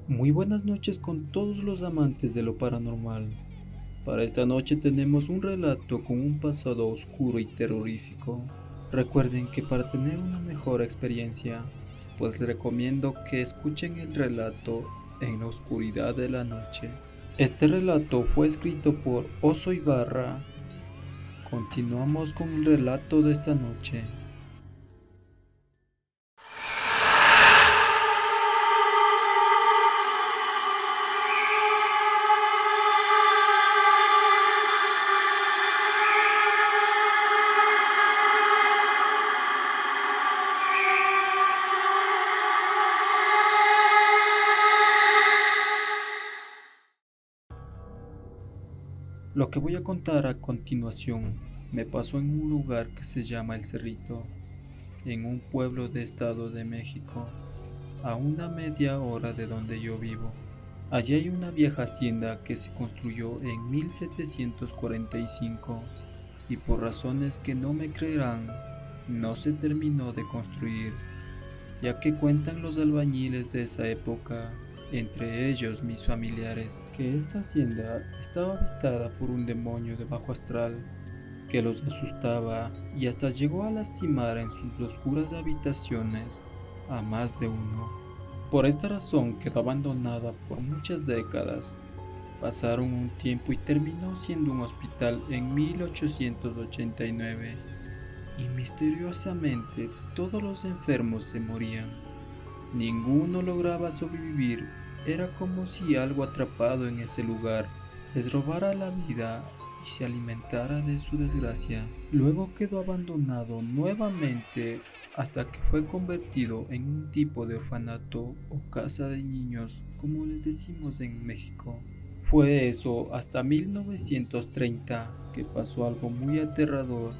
Muy buenas noches con todos los amantes de lo paranormal. Para esta noche tenemos un relato con un pasado oscuro y terrorífico. Recuerden que para tener una mejor experiencia, pues les recomiendo que escuchen el relato en la oscuridad de la noche. Este relato fue escrito por Oso Ibarra. Continuamos con el relato de esta noche. Lo que voy a contar a continuación me pasó en un lugar que se llama El Cerrito, en un pueblo de Estado de México, a una media hora de donde yo vivo. Allí hay una vieja hacienda que se construyó en 1745 y por razones que no me creerán, no se terminó de construir, ya que cuentan los albañiles de esa época, entre ellos mis familiares, que esta hacienda estaba habitada por un demonio de bajo astral que los asustaba y hasta llegó a lastimar en sus oscuras habitaciones a más de uno. Por esta razón quedó abandonada por muchas décadas. Pasaron un tiempo y terminó siendo un hospital en 1889 y misteriosamente todos los enfermos se morían. Ninguno lograba sobrevivir. Era como si algo atrapado en ese lugar les robara la vida y se alimentara de su desgracia. Luego quedó abandonado nuevamente hasta que fue convertido en un tipo de orfanato o casa de niños, como les decimos en México. Fue eso hasta 1930 que pasó algo muy aterrador.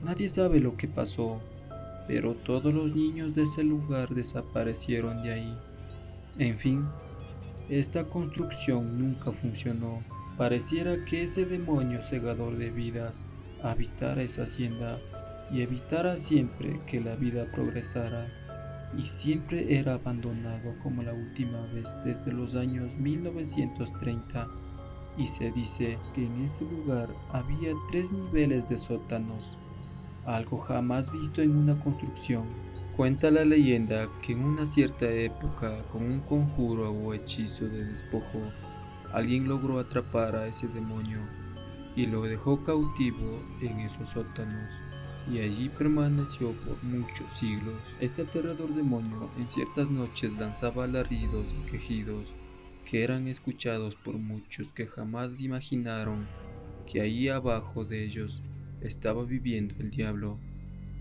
Nadie sabe lo que pasó, pero todos los niños de ese lugar desaparecieron de ahí. En fin, esta construcción nunca funcionó. Pareciera que ese demonio segador de vidas habitara esa hacienda y evitara siempre que la vida progresara, y siempre era abandonado como la última vez desde los años 1930, y se dice que en ese lugar había 3 niveles de sótanos, algo jamás visto en una construcción. Cuenta la leyenda que en una cierta época, con un conjuro o hechizo de despojo, alguien logró atrapar a ese demonio y lo dejó cautivo en esos sótanos, y allí permaneció por muchos siglos. Este aterrador demonio en ciertas noches lanzaba alaridos y quejidos que eran escuchados por muchos que jamás imaginaron que ahí abajo de ellos estaba viviendo el diablo.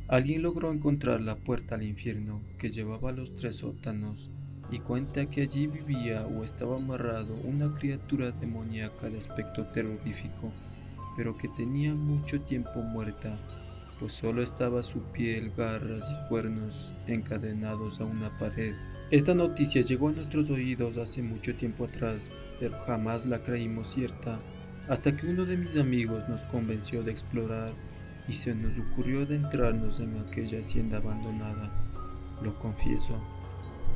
Alguien logró encontrar la puerta al infierno que llevaba a los 3 sótanos y cuenta que allí vivía o estaba amarrado una criatura demoníaca de aspecto terrorífico, pero que tenía mucho tiempo muerta, pues solo estaba su piel, garras y cuernos encadenados a una pared. Esta noticia llegó a nuestros oídos hace mucho tiempo atrás, pero jamás la creímos cierta, hasta que uno de mis amigos nos convenció de explorar y se nos ocurrió adentrarnos en aquella hacienda abandonada. Lo confieso,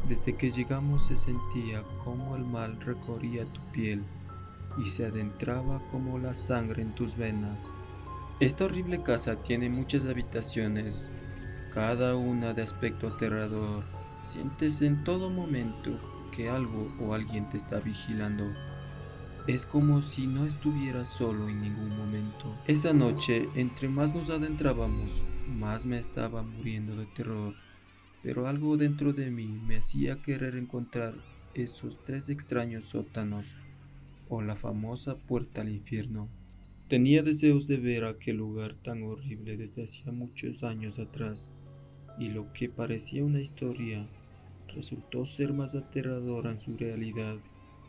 desde que llegamos se sentía como el mal recorría tu piel y se adentraba como la sangre en tus venas. Esta horrible casa tiene muchas habitaciones, cada una de aspecto aterrador. Sientes en todo momento que algo o alguien te está vigilando. Es como si no estuvieras solo en ningún momento. Esa noche, entre más nos adentrábamos, más me estaba muriendo de terror, pero algo dentro de mí me hacía querer encontrar esos 3 extraños sótanos o la famosa puerta al infierno. Tenía deseos de ver aquel lugar tan horrible desde hacía muchos años atrás, y lo que parecía una historia resultó ser más aterradora en su realidad.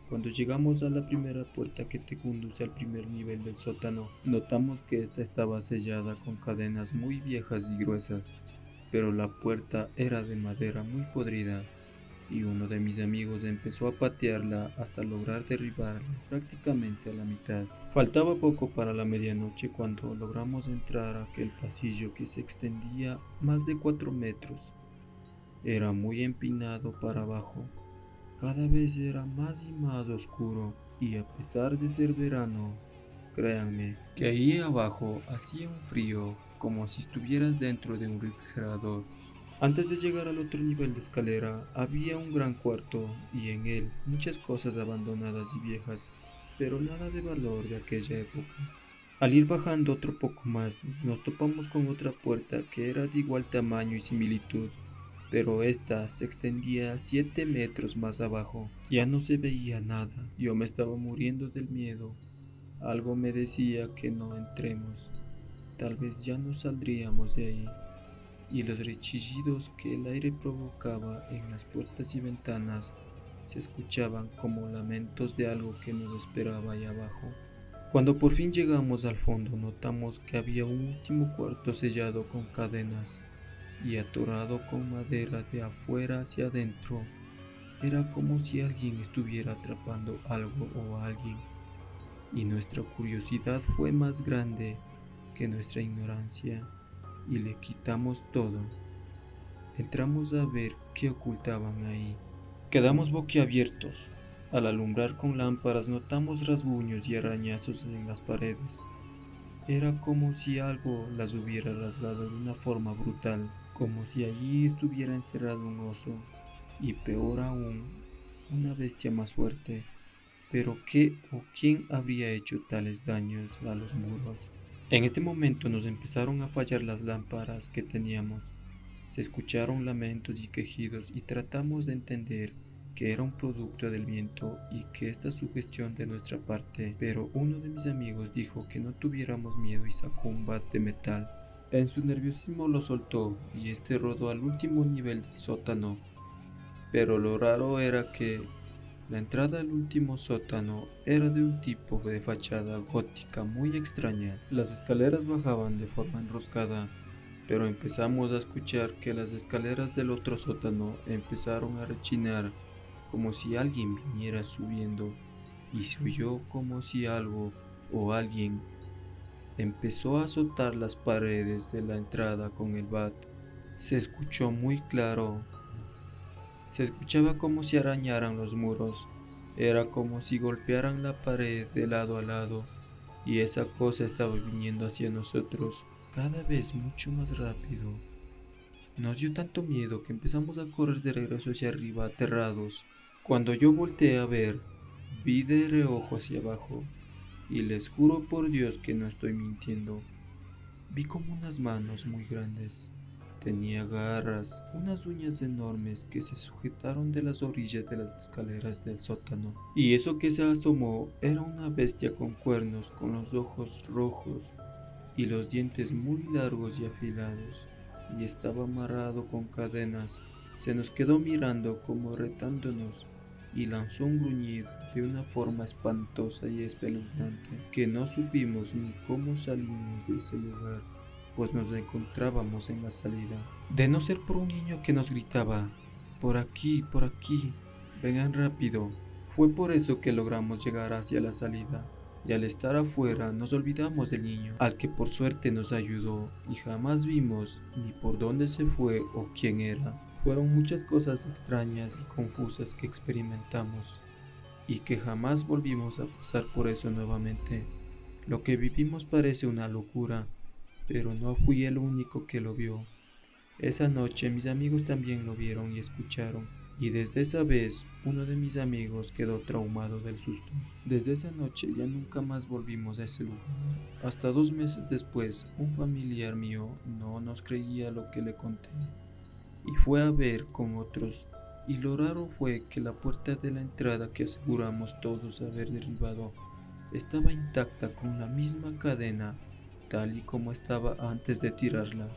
Cuando llegamos a la primera puerta que te conduce al primer nivel del sótano, notamos que esta estaba sellada con cadenas muy viejas y gruesas, pero la puerta era de madera muy podrida, y uno de mis amigos empezó a patearla hasta lograr derribarla prácticamente a la mitad. Faltaba poco para la medianoche cuando logramos entrar a aquel pasillo que se extendía más de 4 metros. Era muy empinado para abajo, Cada vez era más y más oscuro, y a pesar de ser verano, créanme que ahí abajo hacía un frío como si estuvieras dentro de un refrigerador. Antes de llegar al otro nivel de escalera había un gran cuarto y en él muchas cosas abandonadas y viejas, pero nada de valor de aquella época. Al ir bajando otro poco más, nos topamos con otra puerta que era de igual tamaño y similitud, pero esta se extendía 7 metros más abajo. Ya no se veía nada, yo me estaba muriendo del miedo. Algo me decía que no entremos, tal vez ya no saldríamos de ahí, y los rechillidos que el aire provocaba en las puertas y ventanas se escuchaban como lamentos de algo que nos esperaba allá abajo. Cuando por fin llegamos al fondo, notamos que había un último cuarto sellado con cadenas y atorado con madera de afuera hacia adentro. Era como si alguien estuviera atrapando algo o a alguien, y nuestra curiosidad fue más grande que nuestra ignorancia, y le quitamos todo. Entramos a ver qué ocultaban ahí. Quedamos boquiabiertos. Al alumbrar con lámparas notamos rasguños y arañazos en las paredes. Era como si algo las hubiera rasgado de una forma brutal, como si allí estuviera encerrado un oso, y peor aún, una bestia más fuerte. Pero ¿qué o quién habría hecho tales daños a los muros? En este momento nos empezaron a fallar las lámparas que teníamos. Se escucharon lamentos y quejidos y tratamos de entender que era un producto del viento y que esta sugestión de nuestra parte, pero uno de mis amigos dijo que no tuviéramos miedo y sacó un bat de metal. En su nerviosismo lo soltó y este rodó al último nivel del sótano, pero lo raro era que la entrada al último sótano era de un tipo de fachada gótica muy extraña. Las escaleras bajaban de forma enroscada, pero empezamos a escuchar que las escaleras del otro sótano empezaron a rechinar como si alguien viniera subiendo, y se oyó como si algo o alguien empezó a azotar las paredes de la entrada con el bat. Se escuchó muy claro. Se escuchaba como si arañaran los muros. Era como si golpearan la pared de lado a lado, y esa cosa estaba viniendo hacia nosotros cada vez mucho más rápido. Nos dio tanto miedo que empezamos a correr de regreso hacia arriba, aterrados. Cuando yo volteé a ver, vi de reojo hacia abajo, y les juro por Dios que no estoy mintiendo. Vi como unas manos muy grandes. Tenía garras, unas uñas enormes que se sujetaron de las orillas de las escaleras del sótano. Y eso que se asomó era una bestia con cuernos, con los ojos rojos y los dientes muy largos y afilados, y estaba amarrado con cadenas. Se nos quedó mirando como retándonos y lanzó un gruñido de una forma espantosa y espeluznante que no supimos ni cómo salimos de ese lugar, pues nos encontrábamos en la salida. De no ser por un niño que nos gritaba, por aquí, vengan rápido. Fue por eso que logramos llegar hacia la salida, y al estar afuera nos olvidamos del niño, al que por suerte nos ayudó, y jamás vimos ni por dónde se fue o quién era. Fueron muchas cosas extrañas y confusas que experimentamos, y que jamás volvimos a pasar por eso nuevamente. Lo que vivimos parece una locura, pero no fui el único que lo vio. Esa noche mis amigos también lo vieron y escucharon, y desde esa vez uno de mis amigos quedó traumado del susto. Desde esa noche ya nunca más volvimos a ese lugar. Hasta 2 meses después, un familiar mío no nos creía lo que le conté, y fue a ver con otros, y lo raro fue que la puerta de la entrada que aseguramos todos haber derribado estaba intacta con la misma cadena, tal y como estaba antes de tirarla.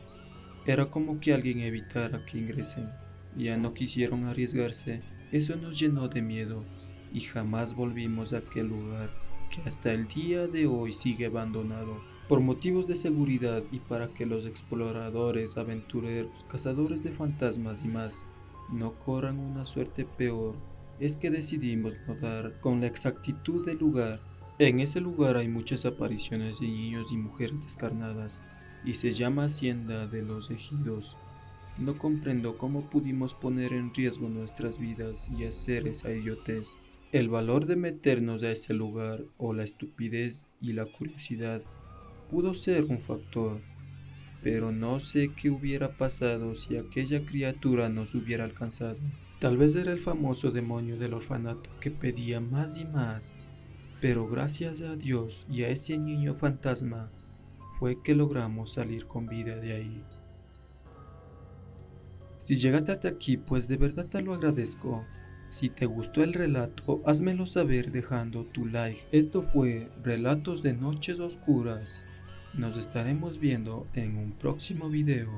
Era como que alguien evitara que ingresen. Ya no quisieron arriesgarse. Eso nos llenó de miedo y jamás volvimos a aquel lugar que hasta el día de hoy sigue abandonado. Por motivos de seguridad y para que los exploradores, aventureros, cazadores de fantasmas y más no corran una suerte peor, es que decidimos no dar con la exactitud del lugar. En ese lugar hay muchas apariciones de niños y mujeres descarnadas, y se llama Hacienda de los Ejidos. No comprendo cómo pudimos poner en riesgo nuestras vidas y hacer esa idiotez. El valor de meternos a ese lugar o la estupidez y la curiosidad pudo ser un factor, pero no sé qué hubiera pasado si aquella criatura nos hubiera alcanzado. Tal vez era el famoso demonio del orfanato que pedía más y más, pero gracias a Dios y a ese niño fantasma fue que logramos salir con vida de ahí. Si llegaste hasta aquí, pues de verdad te lo agradezco. Si te gustó el relato, házmelo saber dejando tu like. Esto fue Relatos de Noches Oscuras. Nos estaremos viendo en un próximo video.